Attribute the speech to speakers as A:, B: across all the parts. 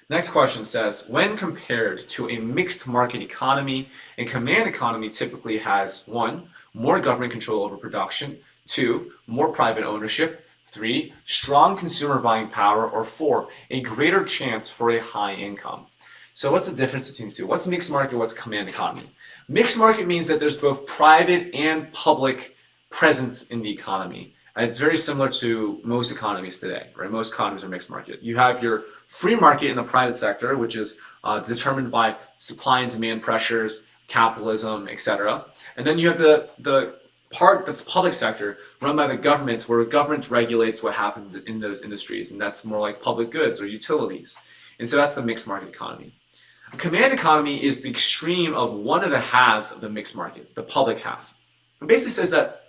A: Next question says, when compared to a mixed market economy, a command economy typically has 1, more government control over production, 2, more private ownership, 3, strong consumer buying power, or 4, a greater chance for a high income. So what's the difference between the two? What's mixed market? What's command economy? Mixed market means that there's both private and public presence in the economy. And it's very similar to most economies today, right? Most economies are mixed market. You have your free market in the private sector, which is determined by supply and demand pressures, capitalism, etc. And then you have the part that's public sector run by the government, where government regulates what happens in those industries, and that's more like public goods or utilities. And so that's the mixed market economy. A command economy is the extreme of one of the halves of the mixed market, the public half. It basically says that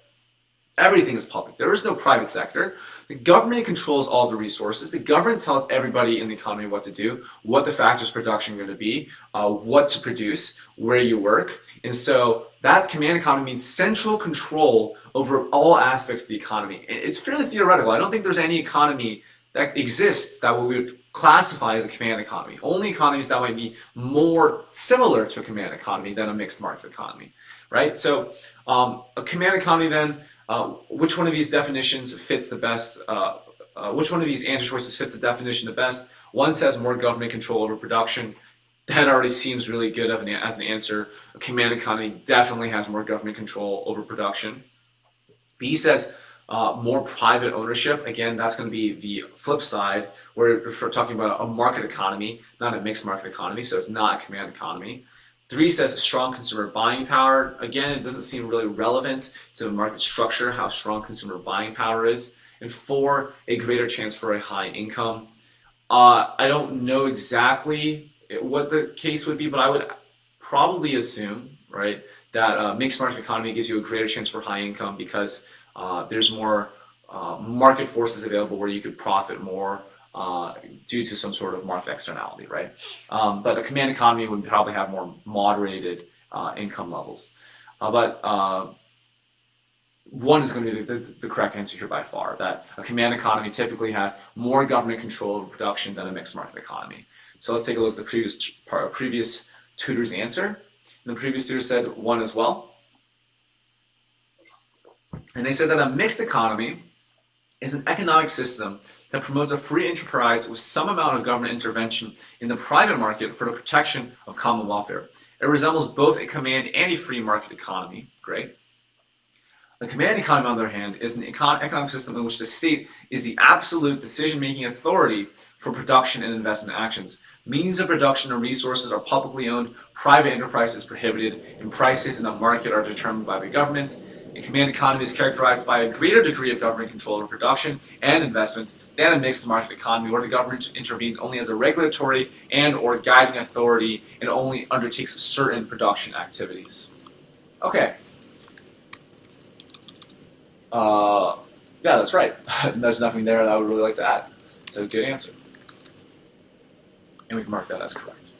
A: everything is public. There is no private sector. The government controls all the resources. The government tells everybody in the economy what to do, what the factors of production are going to be, what to produce, where you work. And so that command economy means central control over all aspects of the economy. It's fairly theoretical. I don't think there's any economy that exists that we would classify as a command economy. Only economies that might be more similar to a command economy than a mixed market economy, right? So a command economy then, which one of these definitions fits the best? Which one of these answer choices fits the definition the best? One says more government control over production. That already seems really good as an answer. A command economy definitely has more government control over production. B says more private ownership. Again, that's going to be the flip side, where we're talking about a market economy, not a mixed market economy, so it's not a command economy. 3 says strong consumer buying power. Again, it doesn't seem really relevant to the market structure, how strong consumer buying power is. And 4, a greater chance for a high income. I don't know exactly what the case would be, but I would probably assume, right, that mixed market economy gives you a greater chance for high income because there's more market forces available where you could profit more due to some sort of market externality, right? But a command economy would probably have more moderated income levels. But 1 is going to be the correct answer here by far, that a command economy typically has more government control over production than a mixed market economy. So let's take a look at the previous tutor's answer. And the previous tutor said 1 as well. And they said that a mixed economy is an economic system that promotes a free enterprise with some amount of government intervention in the private market for the protection of common welfare. It resembles both a command and a free market economy. Great. A command economy, on the other hand, is an economic system in which the state is the absolute decision-making authority for production and investment actions. Means of production and resources are publicly owned, private enterprise is prohibited, and prices in the market are determined by the government. A command economy is characterized by a greater degree of government control over production and investment than a mixed market economy, where the government intervenes only as a regulatory and or guiding authority and only undertakes certain production activities. Okay. Yeah, that's right. There's nothing there that I would really like to add. So good answer. And we can mark that as correct.